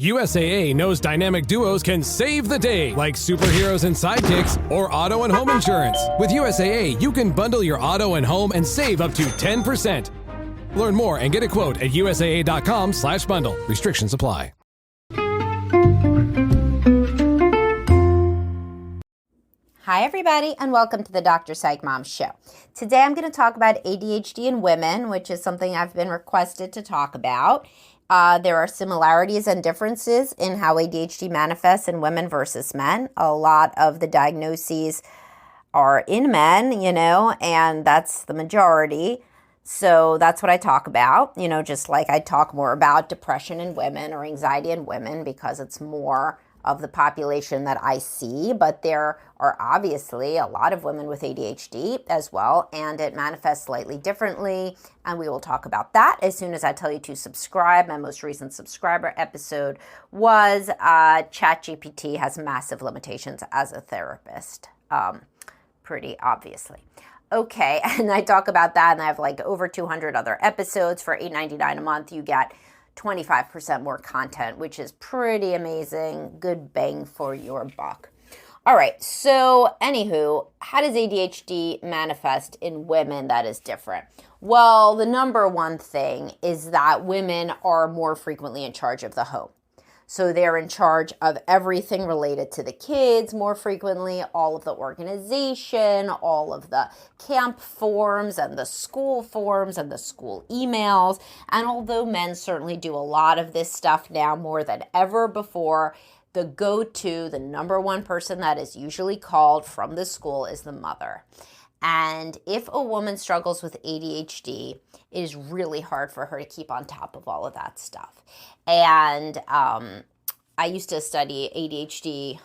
USAA knows dynamic duos can save the day, like superheroes and sidekicks or auto and home insurance. With USAA, you can bundle your auto and home and save up to 10%. Learn more and get a quote at usaa.com/bundle. Restrictions apply. Hi, everybody, and welcome to the Dr. Psych Mom Show. Today, I'm going to talk about ADHD in women, which is something I've been requested to talk about. There are similarities and differences in how ADHD manifests in women versus men. A lot of the diagnoses are in men, and that's the majority. So that's what I talk about, just like I talk more about depression in women or anxiety in women because it's more of the population that I see, but there are obviously a lot of women with ADHD as well, and it manifests slightly differently, and we will talk about that as soon as I tell you to subscribe. My most recent subscriber episode was ChatGPT has massive limitations as a therapist, pretty obviously. Okay, and I talk about that, and I have like over 200 other episodes. For $8.99 a month, you get 25% more content, which is pretty amazing. Good bang for your buck. All right, so anywho, how does ADHD manifest in women that is different? Well, the number one thing is that women are more frequently in charge of the home. So they're in charge of everything related to the kids more frequently, all of the organization, all of the camp forms and the school forms and the school emails. And although men certainly do a lot of this stuff now more than ever before, the go-to, the number one person that is usually called from the school is the mother. And if a woman struggles with ADHD, it is really hard for her to keep on top of all of that stuff. And I used to study ADHD.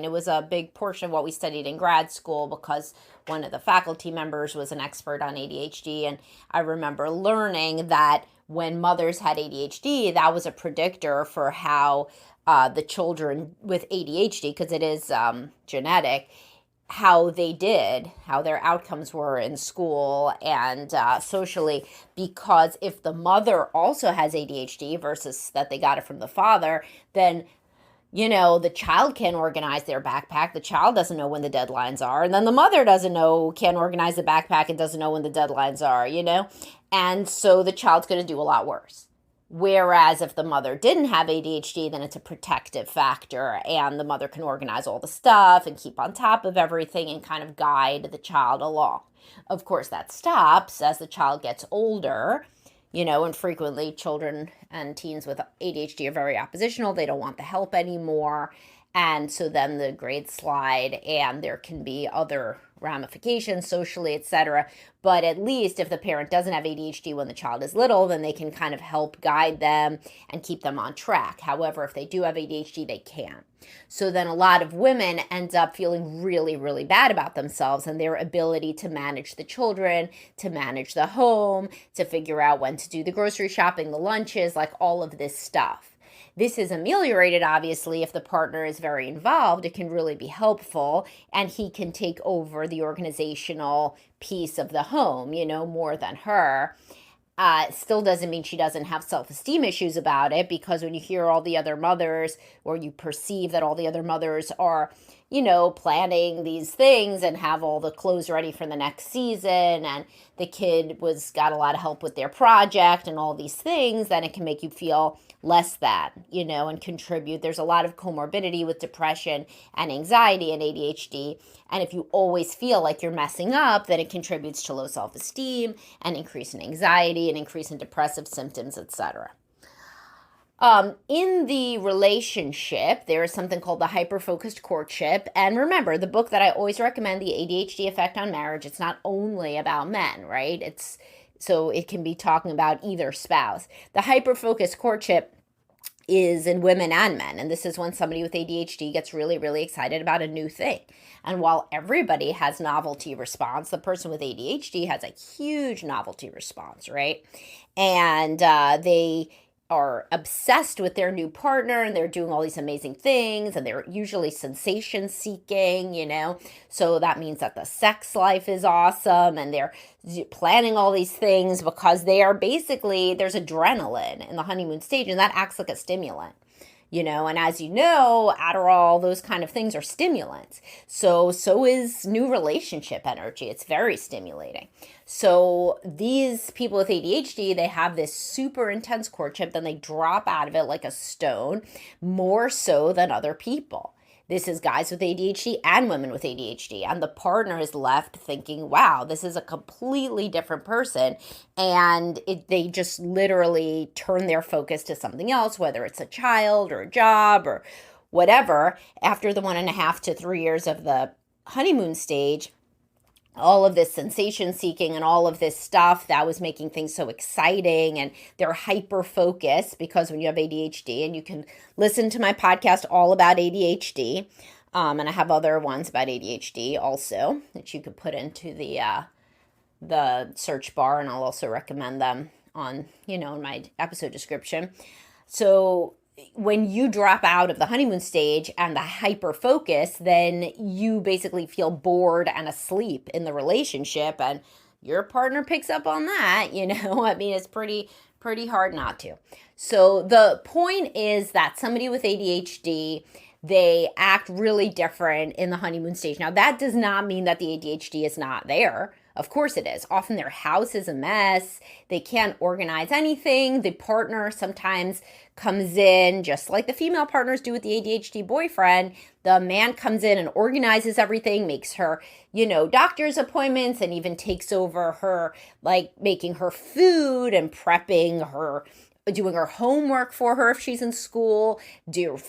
It was a big portion of what we studied in grad school because one of the faculty members was an expert on ADHD. And I remember learning that when mothers had ADHD, that was a predictor for how the children with ADHD, because it is genetic, how their outcomes were in school and socially, because if the mother also has ADHD versus that they got it from the father, then, the child can't organize their backpack. The child doesn't know when the deadlines are. And then the mother can't organize the backpack and doesn't know when the deadlines are, And so the child's going to do a lot worse. Whereas if the mother didn't have ADHD, then it's a protective factor and the mother can organize all the stuff and keep on top of everything and kind of guide the child along. Of course, that stops as the child gets older, and frequently children and teens with ADHD are very oppositional. They don't want the help anymore. And so then the grades slide and there can be other ramifications socially, etc. But at least if the parent doesn't have ADHD when the child is little, then they can kind of help guide them and keep them on track. However, if they do have ADHD, they can't. So then a lot of women end up feeling really, really bad about themselves and their ability to manage the children, to manage the home, to figure out when to do the grocery shopping, the lunches, like all of this stuff. This is ameliorated, obviously, if the partner is very involved. It can really be helpful, and he can take over the organizational piece of the home, more than her. Still doesn't mean she doesn't have self-esteem issues about it, because when you hear all the other mothers, or you perceive that all the other mothers are, planning these things and have all the clothes ready for the next season, and the kid got a lot of help with their project and all these things, then it can make you feel less than, and contribute. There's a lot of comorbidity with depression and anxiety and ADHD. And if you always feel like you're messing up, then it contributes to low self-esteem and increase in anxiety and increase in depressive symptoms, etc. In the relationship, there is something called the hyperfocused courtship. And remember, the book that I always recommend, The ADHD Effect on Marriage, it's not only about men, right? So it can be talking about either spouse. The hyperfocused courtship is in women and men. And this is when somebody with ADHD gets really, really excited about a new thing. And while everybody has novelty response, the person with ADHD has a huge novelty response, right? And they are obsessed with their new partner and they're doing all these amazing things and they're usually sensation seeking, so that means that the sex life is awesome and they're planning all these things because they are basically, there's adrenaline in the honeymoon stage and that acts like a stimulant. and as you know, Adderall, those kind of things are stimulants. So is new relationship energy. It's very stimulating. So these people with ADHD, they have this super intense courtship, then they drop out of it like a stone, more so than other people. This is guys with ADHD and women with ADHD. And the partner is left thinking, wow, this is a completely different person. And they just literally turn their focus to something else, whether it's a child or a job or whatever. After the 1.5 to 3 years of the honeymoon stage, all of this sensation seeking and all of this stuff that was making things so exciting, and they're hyper focused, because when you have ADHD, and you can listen to my podcast all about ADHD, and I have other ones about ADHD also that you could put into the search bar, and I'll also recommend them on, in my episode description. So when you drop out of the honeymoon stage and the hyper focus, then you basically feel bored and asleep in the relationship, and your partner picks up on that. I mean, it's pretty hard not to. So the point is that somebody with ADHD, they act really different in the honeymoon stage. Now, that does not mean that the ADHD is not there. Of course it is. Often their house is a mess. They can't organize anything. The partner sometimes comes in, just like the female partners do with the ADHD boyfriend. The man comes in and organizes everything, makes her, doctor's appointments, and even takes over her, like making her food and prepping her, doing her homework for her if she's in school,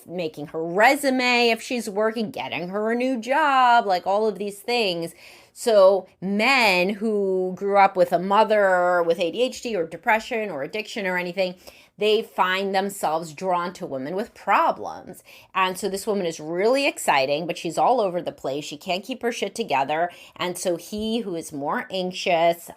making her resume if she's working, getting her a new job, like all of these things. So men who grew up with a mother with ADHD or depression or addiction or anything, they find themselves drawn to women with problems. And so this woman is really exciting, but she's all over the place. She can't keep her shit together. And so he, who is more anxious,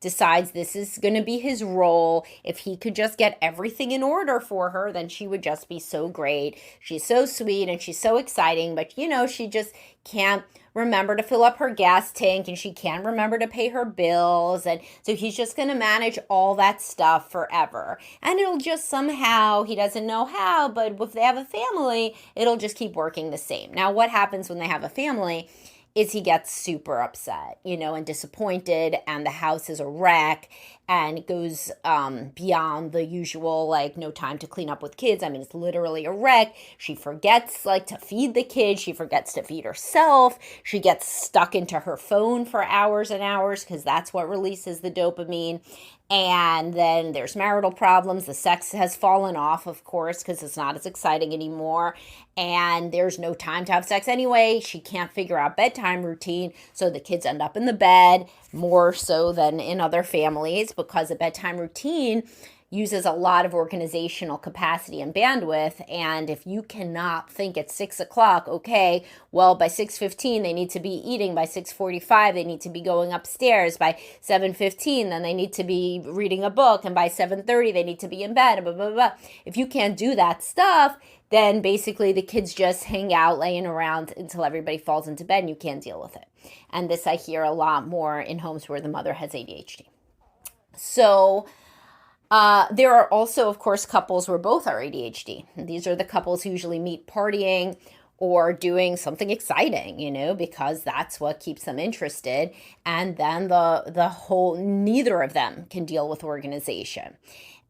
decides this is going to be his role. If he could just get everything in order for her, then she would just be so great. She's so sweet and she's so exciting, but she just can't remember to fill up her gas tank, and she can't remember to pay her bills. And so he's just going to manage all that stuff forever. And it'll just somehow, he doesn't know how, but if they have a family, it'll just keep working the same. Now, what happens when they have a family is he gets super upset, and disappointed, and the house is a wreck, and it goes beyond the usual, like, no time to clean up with kids. I mean, it's literally a wreck. She forgets, to feed the kids. She forgets to feed herself. She gets stuck into her phone for hours and hours, because that's what releases the dopamine. And then there's marital problems. The sex has fallen off, of course, because it's not as exciting anymore. And there's no time to have sex anyway. She can't figure out bedtime routine. So the kids end up in the bed more so than in other families, because a bedtime routine uses a lot of organizational capacity and bandwidth. And if you cannot think at 6 o'clock, okay, well, by 6:15, they need to be eating. By 6:45, they need to be going upstairs. By 7:15, then they need to be reading a book. And by 7:30, they need to be in bed, blah, blah, blah. If you can't do that stuff, then basically the kids just hang out laying around until everybody falls into bed and you can't deal with it. And this I hear a lot more in homes where the mother has ADHD. So there are also, of course, couples where both are ADHD. And these are the couples who usually meet partying or doing something exciting, because that's what keeps them interested. And then neither of them can deal with organization.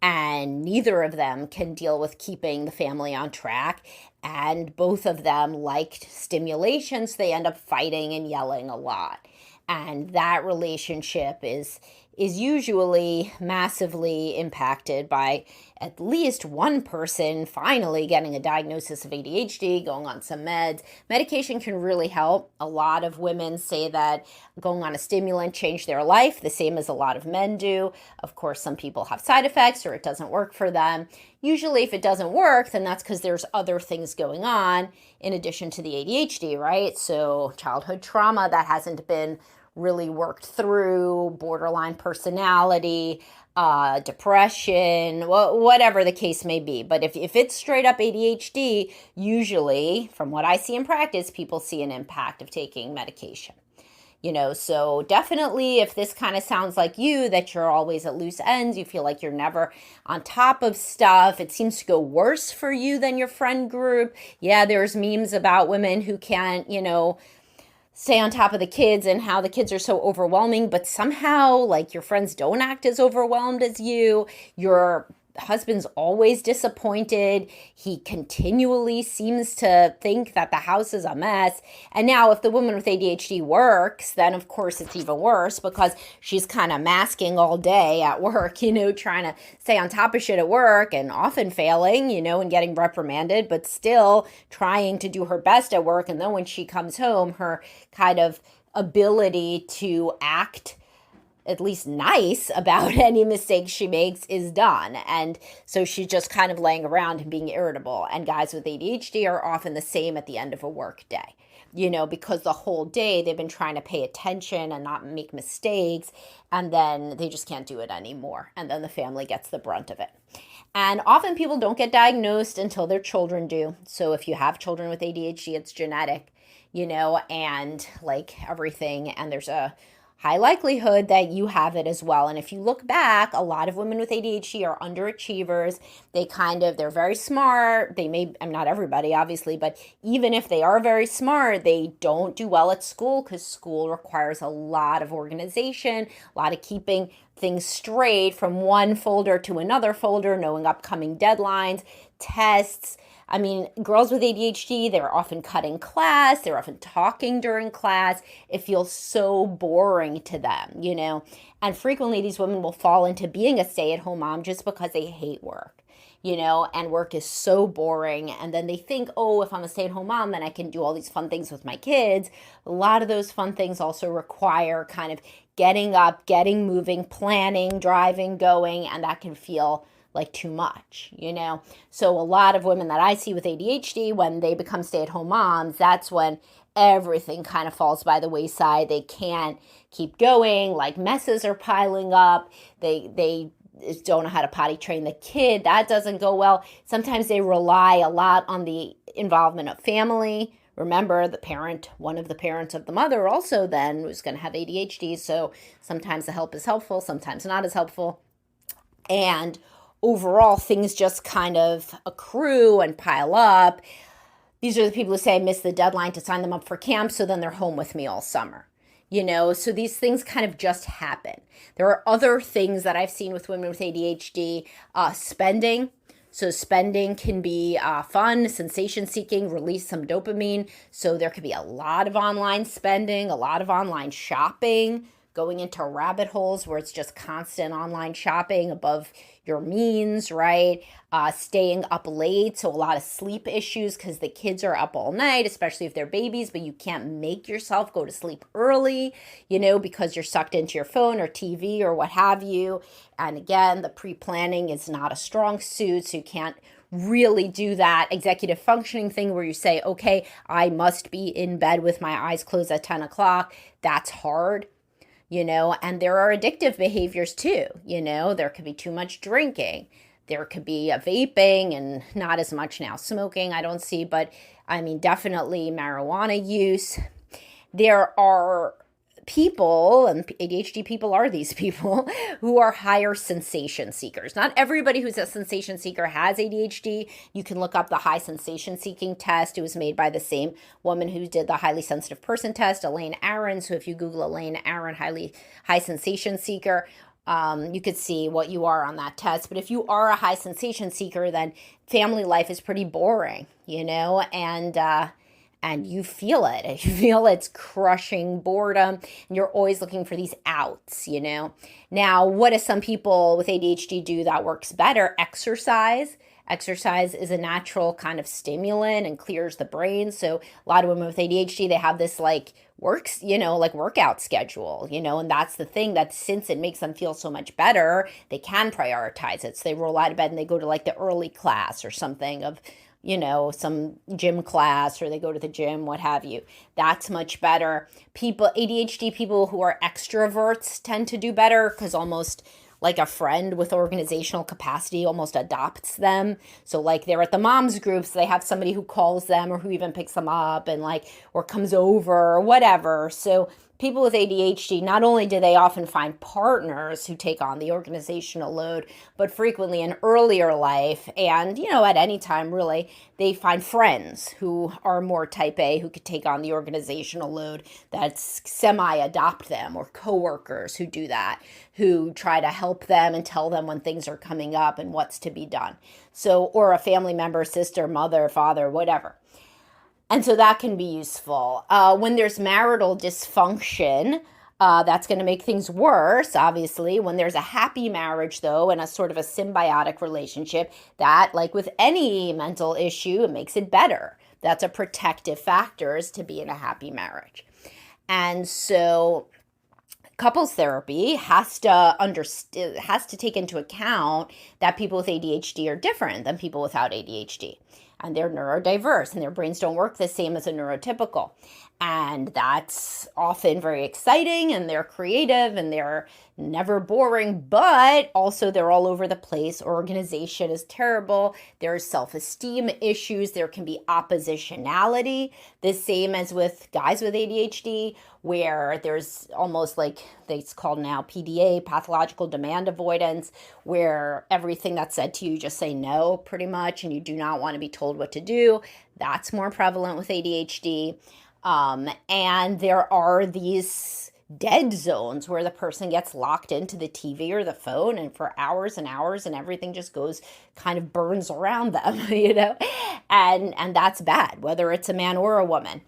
And neither of them can deal with keeping the family on track. And both of them liked stimulation, so they end up fighting and yelling a lot. And that relationship is usually massively impacted by at least one person finally getting a diagnosis of ADHD, going on some meds. Medication can really help. A lot of women say that going on a stimulant changed their life, the same as a lot of men do. Of course, some people have side effects or it doesn't work for them. Usually if it doesn't work, then that's because there's other things going on in addition to the ADHD, right? So childhood trauma that hasn't been really worked through, borderline personality, depression, whatever the case may be. But if it's straight up ADHD, usually, from what I see in practice, people see an impact of taking medication. So definitely if this kind of sounds like you, that you're always at loose ends, you feel like you're never on top of stuff, it seems to go worse for you than your friend group. Yeah, there's memes about women who can't, stay on top of the kids and how the kids are so overwhelming, but somehow like your friends don't act as overwhelmed as you. Your husband's always disappointed. He continually seems to think that the house is a mess. And now if the woman with ADHD works, then of course it's even worse because she's kind of masking all day at work, trying to stay on top of shit at work and often failing, and getting reprimanded, but still trying to do her best at work. And then when she comes home, her kind of ability to act at least nice about any mistakes she makes is done. And so she's just kind of laying around and being irritable. And guys with ADHD are often the same at the end of a work day, because the whole day they've been trying to pay attention and not make mistakes. And then they just can't do it anymore. And then the family gets the brunt of it. And often people don't get diagnosed until their children do. So if you have children with ADHD, it's genetic, and like everything. And there's a high likelihood that you have it as well. And if you look back, a lot of women with ADHD are underachievers. They're very smart. Not everybody, obviously, but even if they are very smart, they don't do well at school because school requires a lot of organization, a lot of keeping things straight from one folder to another folder, knowing upcoming deadlines, tests. Girls with ADHD, they're often cutting class. They're often talking during class. It feels so boring to them, And frequently these women will fall into being a stay-at-home mom just because they hate work, and work is so boring. And then they think, oh, if I'm a stay-at-home mom, then I can do all these fun things with my kids. A lot of those fun things also require kind of getting up, getting moving, planning, driving, going, and that can feel like too much, So a lot of women that I see with ADHD, when they become stay-at-home moms, that's when everything kind of falls by the wayside. They can't keep going, like messes are piling up. They don't know how to potty train the kid. That doesn't go well. Sometimes they rely a lot on the involvement of family. Remember, one of the parents of the mother also then was going to have ADHD. So sometimes the help is helpful, sometimes not as helpful. And overall, things just kind of accrue and pile up. These are the people who say I missed the deadline to sign them up for camp, so then they're home with me all summer. So these things kind of just happen. There are other things that I've seen with women with ADHD, spending. So spending can be fun, sensation-seeking, release some dopamine. So there could be a lot of online spending, a lot of online shopping, going into rabbit holes where it's just constant online shopping above your means, right? Staying up late, so a lot of sleep issues because the kids are up all night, especially if they're babies, but you can't make yourself go to sleep early, because you're sucked into your phone or TV or what have you. And again, the pre-planning is not a strong suit, so you can't really do that executive functioning thing where you say, okay, I must be in bed with my eyes closed at 10 o'clock. That's hard. And there are addictive behaviors too. There could be too much drinking. There could be a vaping and not as much now smoking, I don't see, but definitely marijuana use. There are people, and ADHD people are these people, who are higher sensation seekers. Not everybody who's a sensation seeker has ADHD. You can look up the high sensation seeking test. It was made by the same woman who did the highly sensitive person test, Elaine Aron. So if you Google Elaine Aron, high sensation seeker, you could see what you are on that test. But if you are a high sensation seeker, then family life is pretty boring, and you feel it. You feel it's crushing boredom, and you're always looking for these outs, Now, what do some people with ADHD do that works better? Exercise. Exercise is a natural kind of stimulant and clears the brain. So a lot of women with ADHD, they have this workout schedule, and that's the thing, that since it makes them feel so much better, they can prioritize it. So they roll out of bed and they go to like the early class or something of, some gym class, or they go to the gym, what have you. That's much better. ADHD people who are extroverts tend to do better because almost like a friend with organizational capacity almost adopts them. So like they're at the moms groups, they have somebody who calls them or who even picks them up and or comes over or whatever. So people with ADHD, not only do they often find partners who take on the organizational load, but frequently in earlier life and, at any time really, they find friends who are more type A who could take on the organizational load that's semi-adopt them, or coworkers who do that, who try to help them and tell them when things are coming up and what's to be done. So, or a family member, sister, mother, father, whatever. And so that can be useful. When there's marital dysfunction, that's going to make things worse, obviously. When there's a happy marriage, though, and a sort of a symbiotic relationship, that, like with any mental issue, it makes it better. That's a protective factor, is to be in a happy marriage. And so couples therapy has to take into account that people with ADHD are different than people without ADHD. And they're neurodiverse, and their brains don't work the same as a neurotypical. And that's often very exciting, and they're creative, and they're never boring, but also they're all over the place. Organization is terrible. There's self-esteem issues. There can be oppositionality, the same as with guys with ADHD, where there's almost like it's called now PDA, pathological demand avoidance, where everything that's said to you, just say no pretty much, and you do not want to be told what to do. That's more prevalent with ADHD. And there are these dead zones where the person gets locked into the TV or the phone and for hours and hours, and everything just kind of burns around them, and that's bad, whether it's a man or a woman.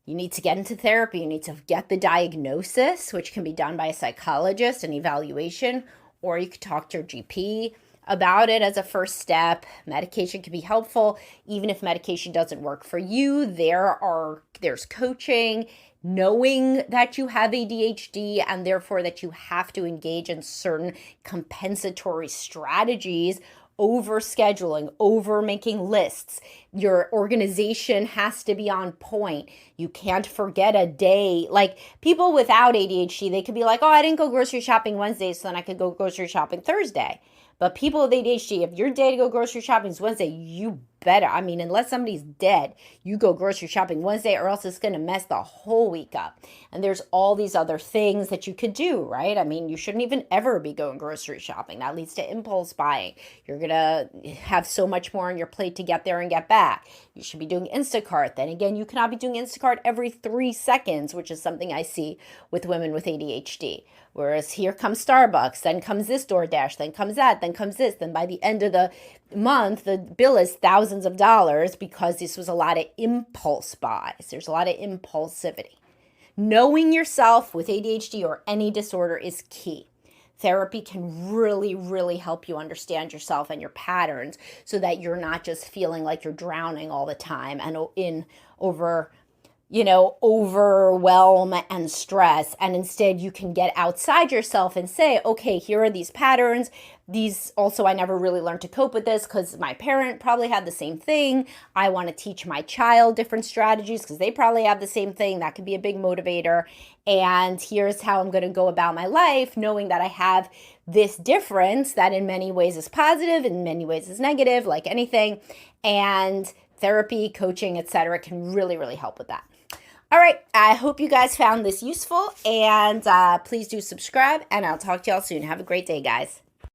You need to get into therapy. You need to get the diagnosis, which can be done by a psychologist, an evaluation, or you could talk to your GP about it as a first step. Medication can be helpful. Even if medication doesn't work for you, there's coaching, knowing that you have ADHD and therefore that you have to engage in certain compensatory strategies, over scheduling, over making lists. Your organization has to be on point. You can't forget a day. Like people without ADHD, they could be like, oh, I didn't go grocery shopping Wednesday, so then I could go grocery shopping Thursday. But people with ADHD, if your day to go grocery shopping is Wednesday, you better, unless somebody's dead, you go grocery shopping Wednesday, or else it's going to mess the whole week up. And there's all these other things that you could do, right? You shouldn't even ever be going grocery shopping. That leads to impulse buying. You're going to have so much more on your plate to get there and get back. You should be doing Instacart. Then again, you cannot be doing Instacart every 3 seconds, which is something I see with women with ADHD. Whereas here comes Starbucks, then comes this DoorDash, then comes that, then comes this. Then by the end of the month, the bill is thousands of dollars because this was a lot of impulse buys. There's a lot of impulsivity. Knowing yourself with ADHD or any disorder is key. Therapy can really, really help you understand yourself and your patterns so that you're not just feeling like you're drowning all the time and overwhelm and stress. And instead you can get outside yourself and say, okay, here are these patterns. These also, I never really learned to cope with this because my parent probably had the same thing. I want to teach my child different strategies because they probably have the same thing. That could be a big motivator. And here's how I'm going to go about my life, knowing that I have this difference that in many ways is positive, in many ways is negative, like anything. And therapy, coaching, etc. can really, really help with that. All right, I hope you guys found this useful, and please do subscribe, and I'll talk to y'all soon. Have a great day, guys.